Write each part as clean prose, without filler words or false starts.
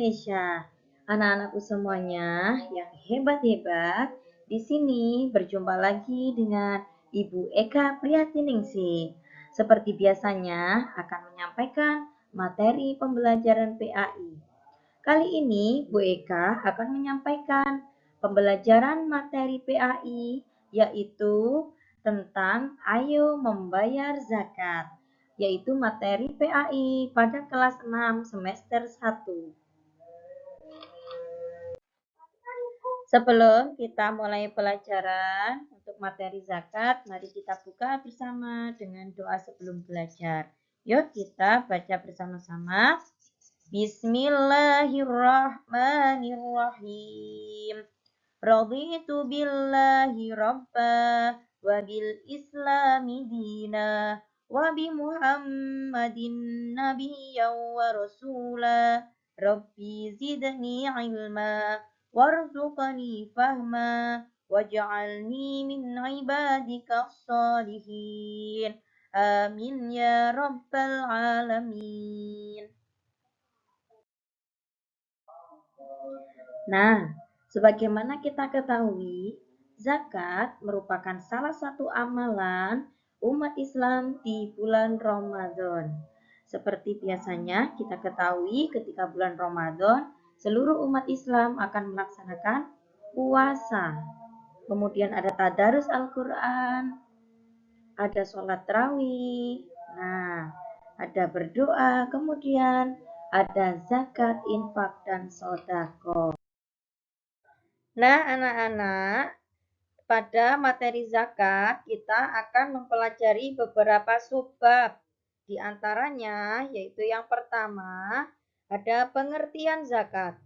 Indonesia. Anak-anakku semuanya yang hebat-hebat, di sini berjumpa lagi dengan Ibu Eka Priatiningsih. Seperti biasanya akan menyampaikan materi pembelajaran PAI. Kali ini Bu Eka akan menyampaikan pembelajaran materi PAI yaitu tentang Ayo Membayar Zakat, yaitu materi PAI pada kelas 6 semester 1. Sebelum kita mulai pelajaran untuk materi zakat, mari kita buka bersama dengan doa sebelum belajar. Yuk kita baca bersama-sama. Bismillahirrahmanirrahim. Raditu billahi rabba wa bil islami dina wa bi Muhammadin nabiyyan wa rasula. Rabbi zidni ilma warzuqni fahma waj'alni min ibadika sholihin. Amin ya rabbal alamin. Nah, sebagaimana kita ketahui, zakat merupakan salah satu amalan umat Islam di bulan Ramadan. Seperti biasanya kita ketahui ketika bulan Ramadan, seluruh umat Islam akan melaksanakan puasa. Kemudian ada tadarus Al-Quran, ada sholat tarawih, ada berdoa, kemudian ada zakat, infak, dan sedekah. Nah, anak-anak, pada materi zakat kita akan mempelajari beberapa subbab. Di antaranya yaitu yang pertama ada pengertian zakat.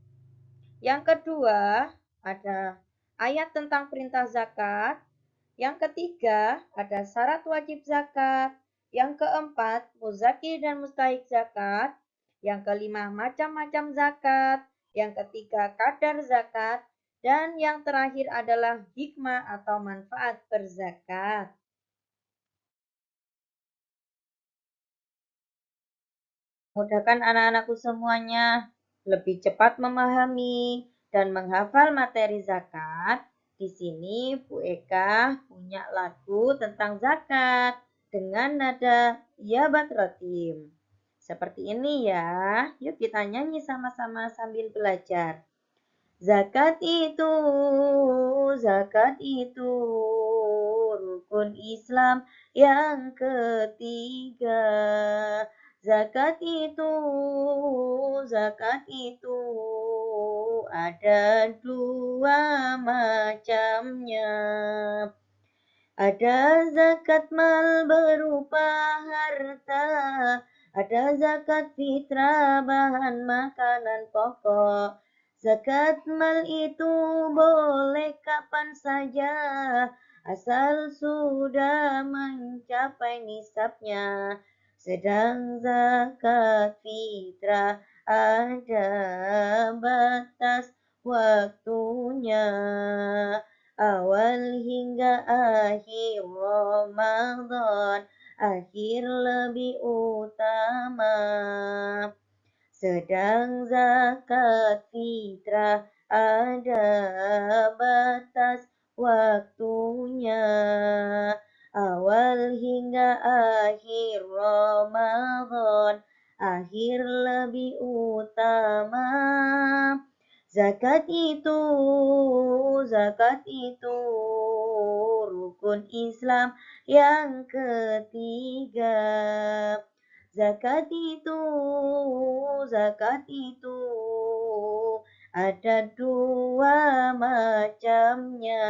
Yang kedua ada ayat tentang perintah zakat. Yang ketiga ada syarat wajib zakat. Yang keempat muzaki dan mustahik zakat. Yang kelima macam-macam zakat. Yang ketiga kadar zakat. Dan yang terakhir adalah hikmah atau manfaat berzakat. Mudahkan anak-anakku semuanya lebih cepat memahami dan menghafal materi zakat. Di sini Bu Eka punya lagu tentang zakat dengan nada Yabat Rotim. Seperti ini ya. Yuk kita nyanyi sama-sama sambil belajar. Zakat itu rukun Islam yang ketiga. Zakat itu ada dua macamnya. Ada zakat mal berupa harta, ada zakat fitrah bahan makanan pokok. Zakat mal itu boleh kapan saja, asal sudah mencapai nisabnya. Sedang zakat fitrah ada batas waktunya, awal hingga akhir Ramadan, akhir lebih utama. Sedang zakat fitrah ada batas waktunya, awal hingga akhir Ramadan, akhir lebih utama. Zakat itu rukun Islam yang ketiga. Zakat itu ada dua macamnya.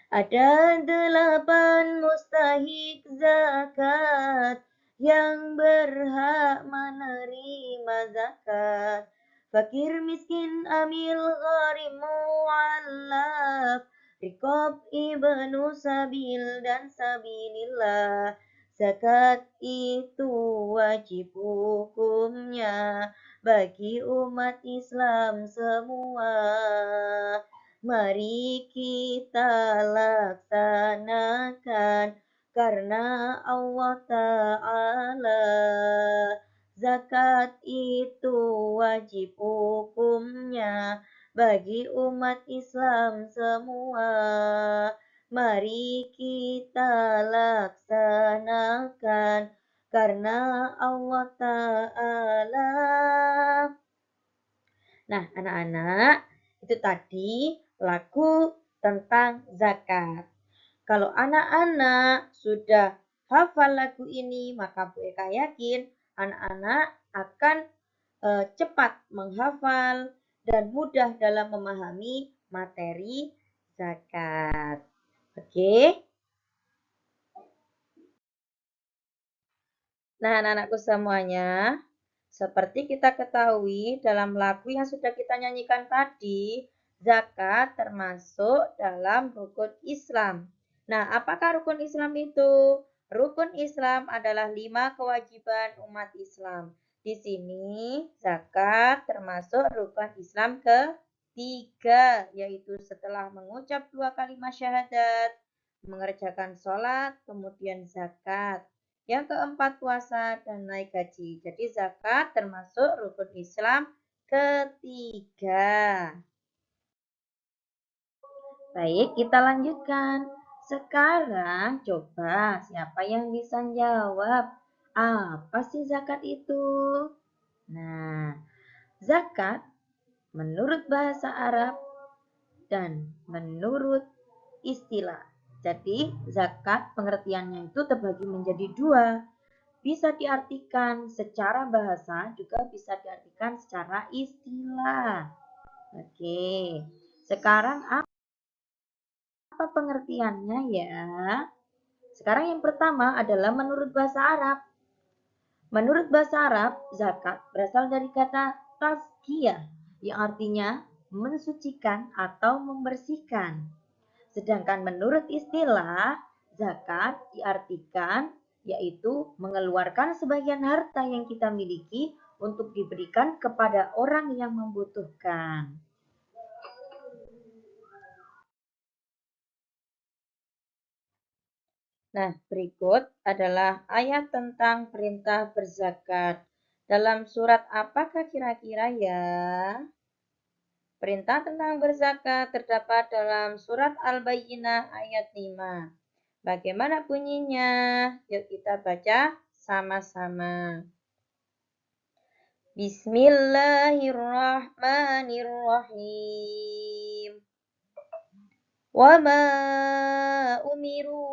Ada 8 mustahik zakat yang berhak menerima zakat. Fakir, miskin, amil, gharim, mu'allaf, riqab, ibnu sabil, dan sabilillah. Zakat itu wajib hukumnya bagi umat Islam semua. Mari kita laksanakan karena Allah Ta'ala. zakat itu wajib hukumnya bagi umat Islam semua. Mari kita laksanakan karena Allah Ta'ala. Nah, anak-anak, itu tadi lagu tentang zakat. Kalau anak-anak sudah hafal lagu ini, maka Bu Eka yakin anak-anak akan cepat menghafal dan mudah dalam memahami materi zakat. Oke? Nah, anak-anakku semuanya, seperti kita ketahui dalam lagu yang sudah kita nyanyikan tadi, zakat termasuk dalam rukun Islam. Nah, apakah rukun Islam itu? Rukun Islam adalah 5 kewajiban umat Islam. Di sini zakat termasuk rukun Islam ketiga, yaitu setelah mengucap 2 kalimat syahadat, mengerjakan sholat, kemudian zakat. Yang keempat puasa dan naik haji. Jadi zakat termasuk rukun Islam ketiga. Baik, kita lanjutkan. Sekarang coba siapa yang bisa jawab? Apa sih zakat itu? Nah, zakat menurut bahasa Arab dan menurut istilah. Jadi zakat pengertiannya itu terbagi menjadi dua. Bisa diartikan secara bahasa, juga bisa diartikan secara istilah. Oke, sekarang apa pengertiannya ya? Sekarang yang pertama adalah menurut bahasa Arab. Menurut bahasa Arab, zakat berasal dari kata tazkiyah yang artinya mensucikan atau membersihkan. Sedangkan menurut istilah, zakat diartikan yaitu mengeluarkan sebagian harta yang kita miliki untuk diberikan kepada orang yang membutuhkan. Nah, berikut adalah ayat tentang perintah berzakat. Dalam surat apakah kira-kira ya? Perintah tentang berzakat terdapat dalam surat Al-Bayyinah ayat 5. Bagaimana bunyinya? Yuk kita baca sama-sama. Bismillahirrahmanirrahim. Wa ma umiru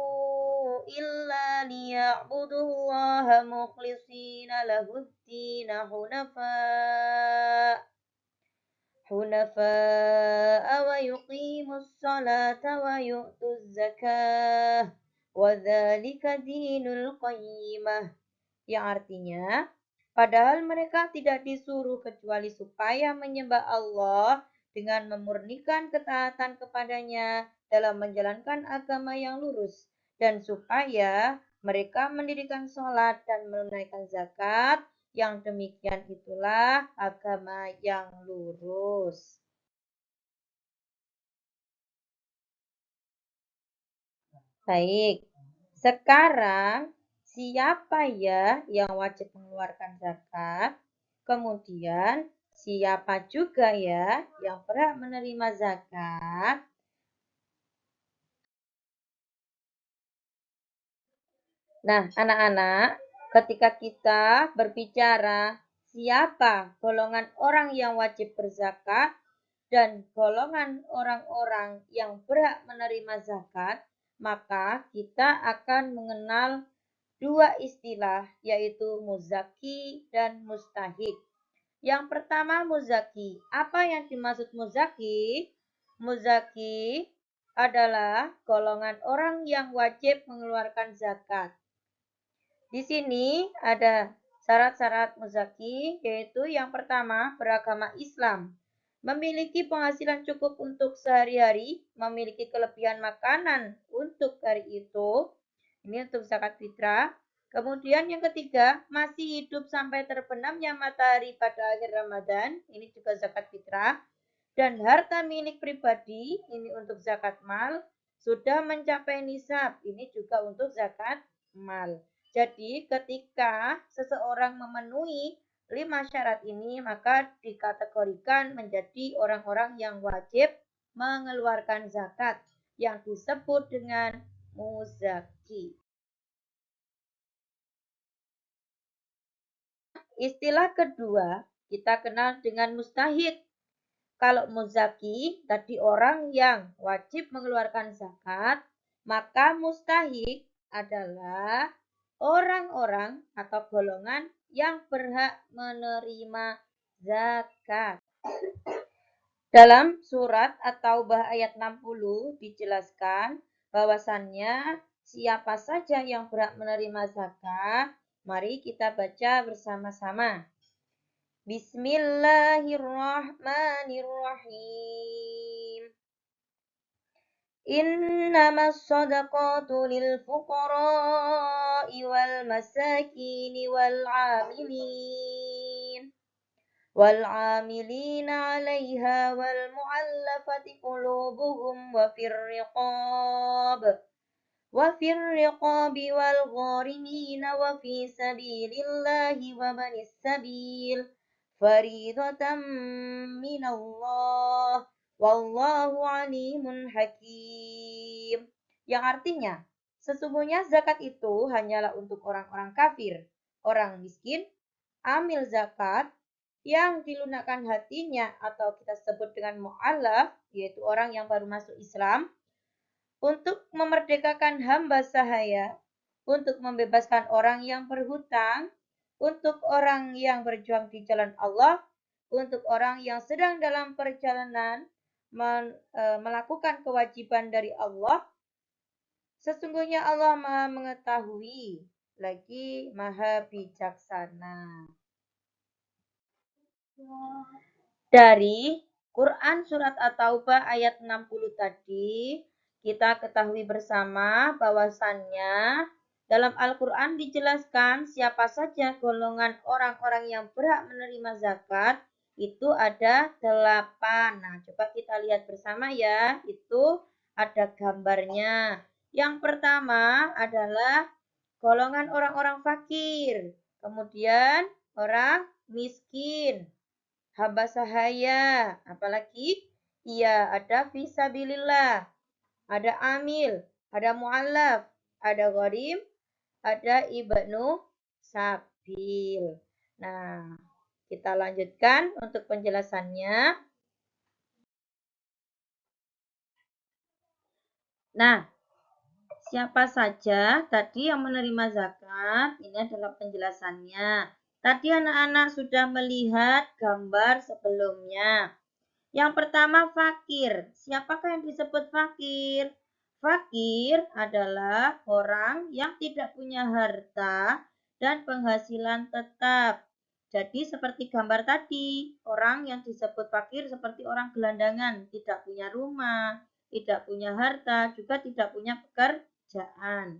illa liya'budullaha mukhlishina lahuddin hunafa wa yuqimus salata wa yu'tuz zakah wa dzalika dinul qayyimah, yang artinya padahal mereka tidak disuruh kecuali supaya menyembah Allah dengan memurnikan ketaatan kepadanya dalam menjalankan agama yang lurus, dan supaya mereka mendirikan sholat dan menunaikan zakat. Yang demikian itulah agama yang lurus. Baik, sekarang siapa ya yang wajib mengeluarkan zakat? Kemudian siapa juga ya yang berhak menerima zakat? Nah, anak-anak, ketika kita berbicara siapa golongan orang yang wajib berzakat dan golongan orang-orang yang berhak menerima zakat, maka kita akan mengenal dua istilah, yaitu muzaki dan mustahik. Yang pertama muzaki. Apa yang dimaksud muzaki? Muzaki adalah golongan orang yang wajib mengeluarkan zakat. Di sini ada syarat-syarat muzaki, yaitu yang pertama beragama Islam, memiliki penghasilan cukup untuk sehari-hari, memiliki kelebihan makanan untuk hari itu, ini untuk zakat fitrah. Kemudian yang ketiga, masih hidup sampai terbenamnya matahari pada akhir Ramadan, ini juga zakat fitrah. Dan harta milik pribadi, ini untuk zakat mal, sudah mencapai nisab, ini juga untuk zakat mal. Jadi ketika seseorang memenuhi 5 syarat ini maka dikategorikan menjadi orang-orang yang wajib mengeluarkan zakat yang disebut dengan muzaki. Istilah kedua kita kenal dengan mustahik. Kalau muzaki tadi orang yang wajib mengeluarkan zakat, maka mustahik adalah orang-orang atau golongan yang berhak menerima zakat. Dalam surat At-Taubah ayat 60 dijelaskan bahwasannya siapa saja yang berhak menerima zakat. Mari kita baca bersama-sama. Bismillahirrahmanirrahim. Innamas shadaqatu lil fuqara'i wal masakini wal 'amilin 'alaiha wal mu'allafati qulubuhum wa fir riqabi wal gharimina wa fi sabilillahi wa banis sabil faridatan minallah wallahu alimun hakim. Yang artinya, sesungguhnya zakat itu hanyalah untuk orang-orang kafir, orang miskin, amil zakat, yang dilunakkan hatinya atau kita sebut dengan mu'allaf, yaitu orang yang baru masuk Islam, untuk memerdekakan hamba sahaya, untuk membebaskan orang yang berhutang, untuk orang yang berjuang di jalan Allah, untuk orang yang sedang dalam perjalanan melakukan kewajiban dari Allah. Sesungguhnya Allah Maha mengetahui lagi Maha bijaksana. Dari Quran Surat At-Taubah ayat 60 tadi, kita ketahui bersama bahwasannya dalam Al-Quran dijelaskan siapa saja golongan orang-orang yang berhak menerima zakat, itu ada 8. Nah, coba kita lihat bersama ya, itu ada gambarnya. Yang pertama adalah golongan orang-orang fakir, kemudian orang miskin, hamba sahaya, apalagi iya ada fisabilillah, ada amil, ada mu'allaf, ada gharim, ada ibnu sabil. Nah, kita lanjutkan untuk penjelasannya. Nah, siapa saja tadi yang menerima zakat? Ini adalah penjelasannya. Tadi anak-anak sudah melihat gambar sebelumnya. Yang pertama fakir. Siapakah yang disebut fakir? Fakir adalah orang yang tidak punya harta dan penghasilan tetap. Jadi seperti gambar tadi, orang yang disebut fakir seperti orang gelandangan, tidak punya rumah, tidak punya harta, juga tidak punya pekerjaan.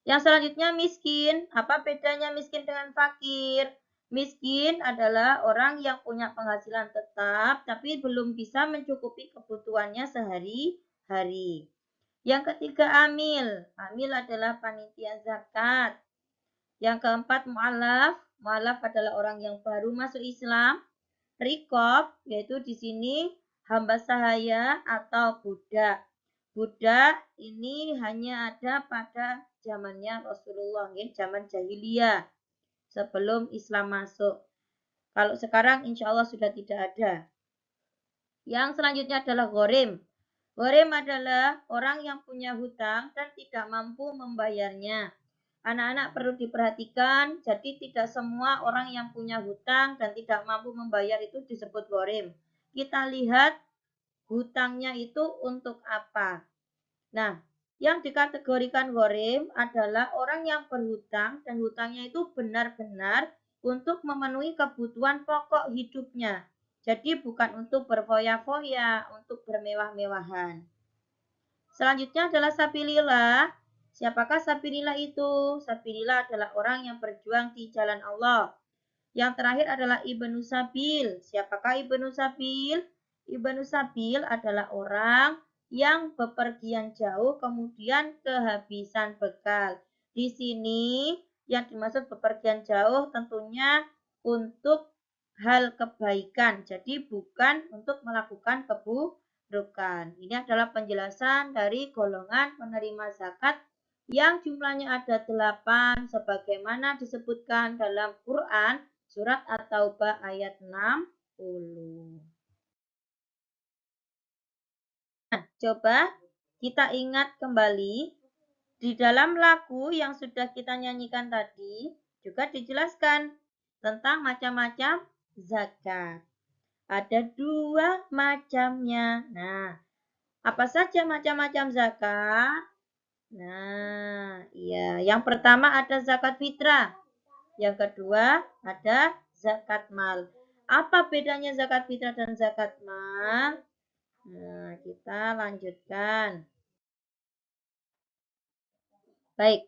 Yang selanjutnya miskin. Apa bedanya miskin dengan fakir? Miskin adalah orang yang punya penghasilan tetap tapi belum bisa mencukupi kebutuhannya sehari-hari. Yang ketiga amil. Amil adalah panitia zakat. Yang keempat mu'allaf. Mu'allaf adalah orang yang baru masuk Islam. Rikob yaitu di sini hamba sahaya atau budak. Budak ini hanya ada pada zamannya Rasulullah, zaman jahiliyah, sebelum Islam masuk. Kalau sekarang insya Allah sudah tidak ada. Yang selanjutnya adalah gharim. Gharim adalah orang yang punya hutang dan tidak mampu membayarnya. Anak-anak perlu diperhatikan, jadi tidak semua orang yang punya hutang dan tidak mampu membayar itu disebut gharim. Kita lihat hutangnya itu untuk apa. Nah, yang dikategorikan gharim adalah orang yang berhutang dan hutangnya itu benar-benar untuk memenuhi kebutuhan pokok hidupnya. Jadi bukan untuk berfoya-foya, untuk bermewah-mewahan. Selanjutnya adalah sabilillah. Siapakah sabilillah itu? Sabilillah adalah orang yang berjuang di jalan Allah. Yang terakhir adalah ibnu sabil. Siapakah ibnu sabil? Ibnu sabil adalah orang yang bepergian jauh kemudian kehabisan bekal. Di sini yang dimaksud bepergian jauh tentunya untuk hal kebaikan. Jadi bukan untuk melakukan keburukan. Ini adalah penjelasan dari golongan penerima zakat yang jumlahnya ada 8 sebagaimana disebutkan dalam Quran surat At-Taubah ayat 60. Nah, coba kita ingat kembali di dalam lagu yang sudah kita nyanyikan tadi juga dijelaskan tentang macam-macam zakat. Ada 2 macamnya. Nah, apa saja macam-macam zakat? Nah, iya. Yang pertama ada zakat fitrah. Yang kedua ada zakat mal. Apa bedanya zakat fitrah dan zakat mal? Nah, kita lanjutkan. Baik.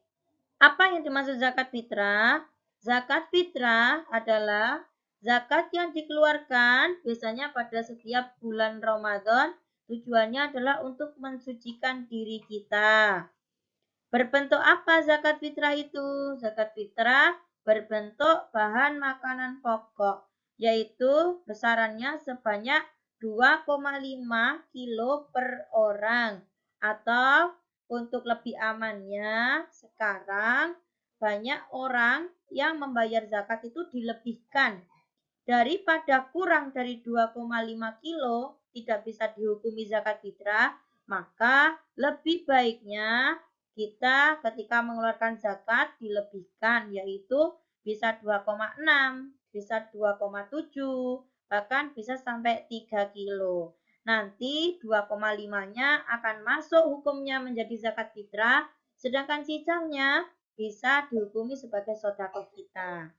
Apa yang dimaksud zakat fitrah? Zakat fitrah adalah zakat yang dikeluarkan biasanya pada setiap bulan Ramadan. Tujuannya adalah untuk mensucikan diri kita. Berbentuk apa zakat fitrah itu? Zakat fitrah berbentuk bahan makanan pokok, yaitu besarannya sebanyak 2,5 kilo per orang. Atau untuk lebih amannya, sekarang banyak orang yang membayar zakat itu dilebihkan. Daripada kurang dari 2,5 kilo tidak bisa dihukumi zakat fitrah, maka lebih baiknya kita ketika mengeluarkan zakat dilebihkan, yaitu bisa 2,6, bisa 2,7, bahkan bisa sampai 3 kilo. Nanti 2,5-nya akan masuk hukumnya menjadi zakat fitrah, sedangkan sisanya bisa dihukumi sebagai sedekah kita.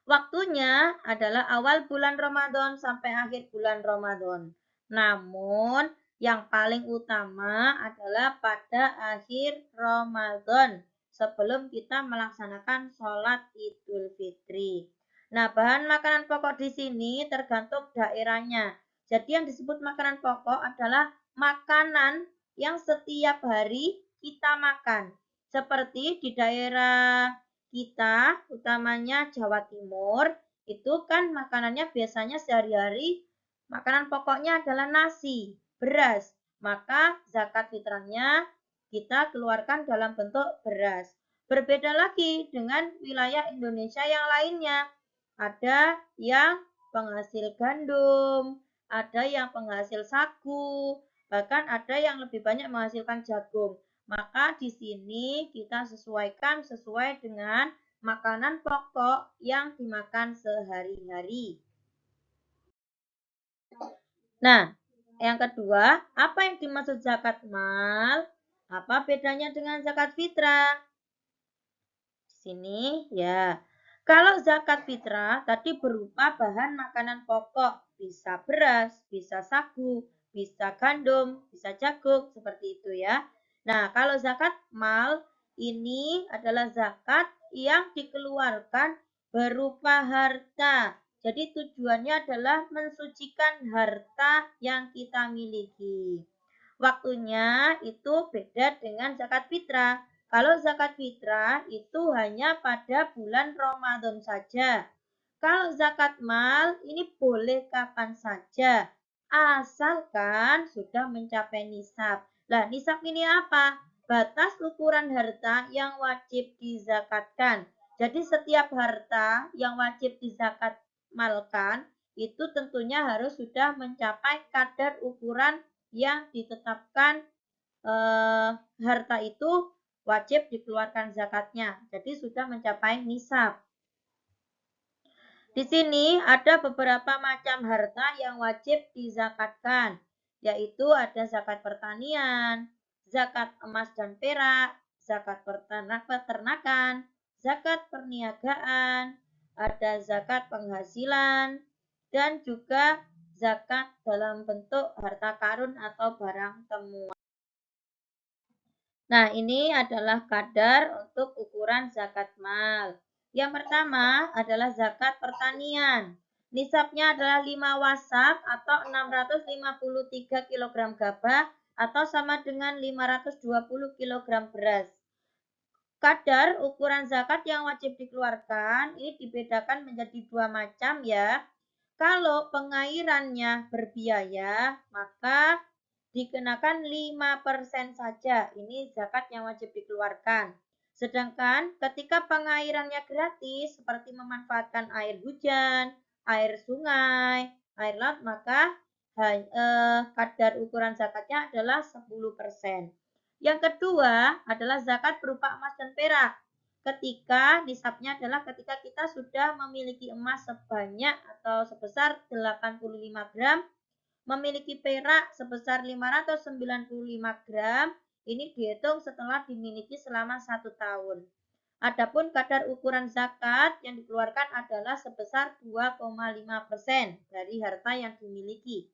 Waktunya adalah awal bulan Ramadan sampai akhir bulan Ramadan. Namun, yang paling utama adalah pada akhir Ramadan sebelum kita melaksanakan sholat Idul Fitri. Nah, bahan makanan pokok di sini tergantung daerahnya. Jadi yang disebut makanan pokok adalah makanan yang setiap hari kita makan. Seperti di daerah kita, utamanya Jawa Timur, itu kan makanannya biasanya sehari-hari makanan pokoknya adalah nasi, beras. Maka zakat fitrahnya kita keluarkan dalam bentuk beras. Berbeda lagi dengan wilayah Indonesia yang lainnya. Ada yang penghasil gandum, ada yang penghasil sagu, bahkan ada yang lebih banyak menghasilkan jagung. Maka di sini kita sesuaikan sesuai dengan makanan pokok yang dimakan sehari-hari. Nah, yang kedua, apa yang dimaksud zakat mal? Apa bedanya dengan zakat fitrah? Di sini ya. Kalau zakat fitrah tadi berupa bahan makanan pokok, bisa beras, bisa sagu, bisa gandum, bisa jagung, seperti itu ya. Nah, kalau zakat mal ini adalah zakat yang dikeluarkan berupa harta. Jadi tujuannya adalah mensucikan harta yang kita miliki. Waktunya itu beda dengan zakat fitrah. Kalau zakat fitrah itu hanya pada bulan Ramadan saja. Kalau zakat mal ini boleh kapan saja, asalkan sudah mencapai nisab. Nah, nisab ini apa? Batas ukuran harta yang wajib dizakatkan. Jadi setiap harta yang wajib dizakatmalkan itu tentunya harus sudah mencapai kadar ukuran yang ditetapkan harta itu wajib dikeluarkan zakatnya. Jadi sudah mencapai nisab. Di sini ada beberapa macam harta yang wajib dizakatkan, yaitu ada zakat pertanian, zakat emas dan perak, zakat peternakan, zakat perniagaan, ada zakat penghasilan, dan juga zakat dalam bentuk harta karun atau barang temuan. Nah, ini adalah kadar untuk ukuran zakat mal. Yang pertama adalah zakat pertanian. Nisabnya adalah 5 wasak atau 653 kg gabah atau sama dengan 520 kg beras. Kadar ukuran zakat yang wajib dikeluarkan ini dibedakan menjadi dua macam ya. Kalau pengairannya berbiaya, maka dikenakan 5% saja. Ini zakat yang wajib dikeluarkan. Sedangkan ketika pengairannya gratis, seperti memanfaatkan air hujan, air sungai, air laut, maka kadar ukuran zakatnya adalah 10%. Yang kedua adalah zakat berupa emas dan perak. Ketika nisabnya adalah ketika kita sudah memiliki emas sebanyak atau sebesar 85 gram, memiliki perak sebesar 595 gram, ini dihitung setelah dimiliki selama 1 tahun. Adapun kadar ukuran zakat yang dikeluarkan adalah sebesar 2,5% dari harta yang dimiliki.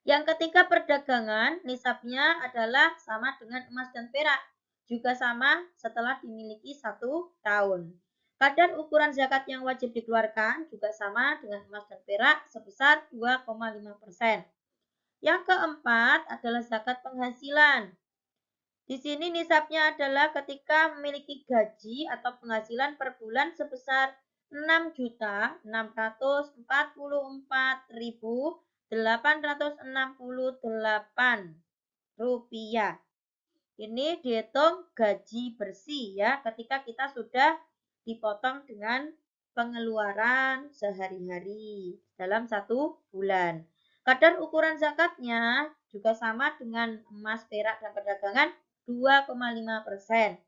Yang ketiga perdagangan, nisabnya adalah sama dengan emas dan perak. Juga sama setelah dimiliki 1 tahun. Kadar ukuran zakat yang wajib dikeluarkan juga sama dengan emas dan perak sebesar 2,5%. Yang keempat adalah zakat penghasilan. Di sini nisabnya adalah ketika memiliki gaji atau penghasilan per bulan sebesar 6.644.868 rupiah. Ini dihitung gaji bersih ya, ketika kita sudah dipotong dengan pengeluaran sehari-hari dalam 1 bulan. Kadar ukuran zakatnya juga sama dengan emas, perak, dan perdagangan 2,5%.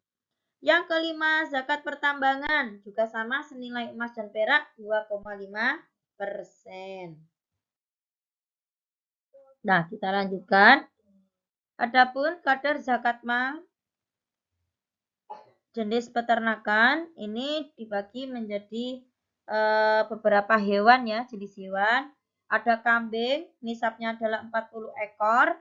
Yang kelima, zakat pertambangan juga sama senilai emas dan perak 2,5%. Nah, kita lanjutkan. Adapun kadar zakat mal jenis peternakan ini dibagi menjadi beberapa hewan ya, jenis hewan. Ada kambing, nisabnya adalah 40 ekor.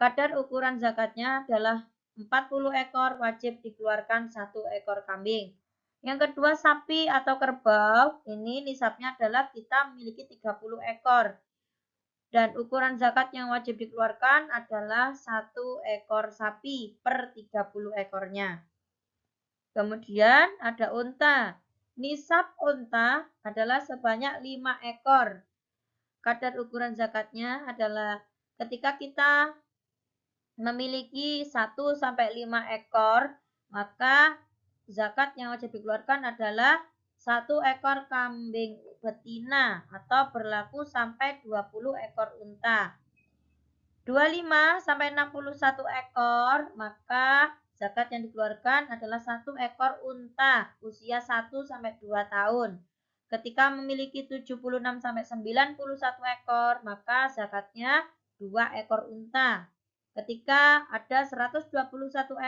Kadar ukuran zakatnya adalah 40 ekor, wajib dikeluarkan 1 ekor kambing. Yang kedua sapi atau kerbau, ini nisabnya adalah kita memiliki 30 ekor. Dan ukuran zakat yang wajib dikeluarkan adalah 1 ekor sapi per 30 ekornya. Kemudian ada unta. Nisab unta adalah sebanyak 5 ekor. Kadar ukuran zakatnya adalah ketika kita memiliki 1-5 ekor, maka zakat yang wajib dikeluarkan adalah 1 ekor kambing betina atau berlaku sampai 20 ekor unta. 25-61 ekor, maka zakat yang dikeluarkan adalah 1 ekor unta usia 1-2 tahun. Ketika memiliki 76-91 ekor, maka zakatnya 2 ekor unta. Ketika ada 121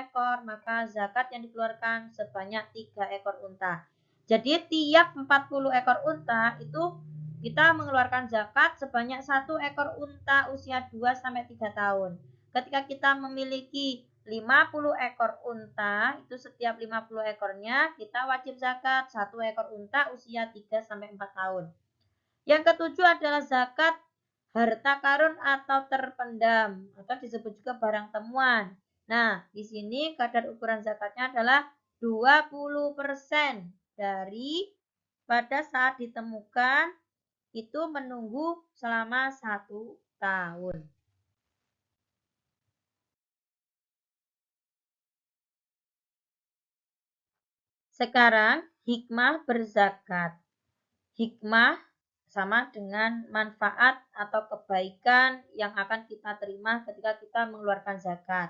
ekor, maka zakat yang dikeluarkan sebanyak 3 ekor unta. Jadi tiap 40 ekor unta itu kita mengeluarkan zakat sebanyak 1 ekor unta usia 2-3 tahun. Ketika kita memiliki 50 ekor unta, itu setiap 50 ekornya kita wajib zakat 1 ekor unta usia 3-4 tahun. Yang ketujuh adalah zakat harta karun atau terpendam atau disebut juga barang temuan. Nah, di sini kadar ukuran zakatnya adalah 20% dari pada saat ditemukan itu menunggu selama 1 tahun. Sekarang hikmah berzakat. Hikmah sama dengan manfaat atau kebaikan yang akan kita terima ketika kita mengeluarkan zakat.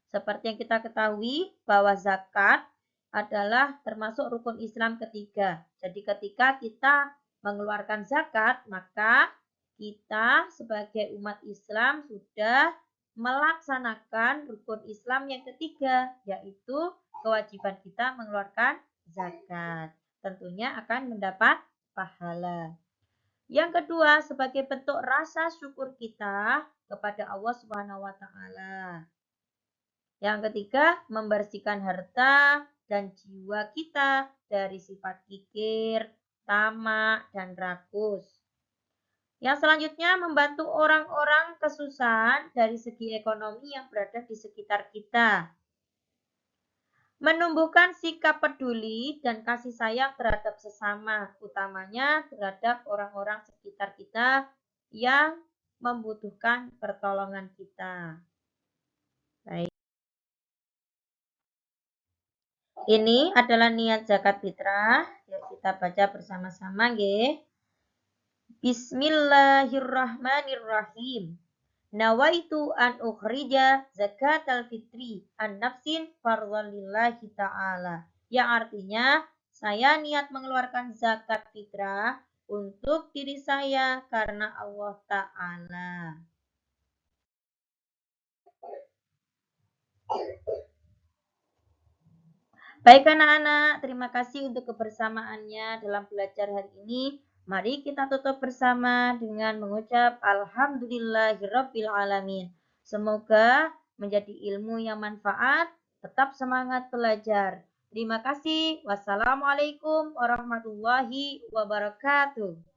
Seperti yang kita ketahui bahwa zakat adalah termasuk rukun Islam ketiga. Jadi ketika kita mengeluarkan zakat, maka kita sebagai umat Islam sudah melaksanakan rukun Islam yang ketiga, yaitu kewajiban kita mengeluarkan zakat. Tentunya akan mendapat pahala. Yang kedua, sebagai bentuk rasa syukur kita kepada Allah Subhanahu wa taala. Yang ketiga, membersihkan harta dan jiwa kita dari sifat kikir, tamak, dan rakus. Yang selanjutnya, membantu orang-orang kesusahan dari segi ekonomi yang berada di sekitar kita. Menumbuhkan sikap peduli dan kasih sayang terhadap sesama, utamanya terhadap orang-orang sekitar kita yang membutuhkan pertolongan kita. Baik. Ini adalah niat zakat fitrah. Yuk kita baca bersama-sama, nggih. Bismillahirrahmanirrahim. Nawaitu an ukhrija zakatal fitri an nafsin fardhalillahi ta'ala. Yang artinya, saya niat mengeluarkan zakat fitrah untuk diri saya karena Allah Ta'ala. Baik anak-anak, terima kasih untuk kebersamaannya dalam belajar hari ini. Mari kita tutup bersama dengan mengucap Alhamdulillahirabbil alamin. Semoga menjadi ilmu yang manfaat, tetap semangat belajar. Terima kasih. Wassalamualaikum warahmatullahi wabarakatuh.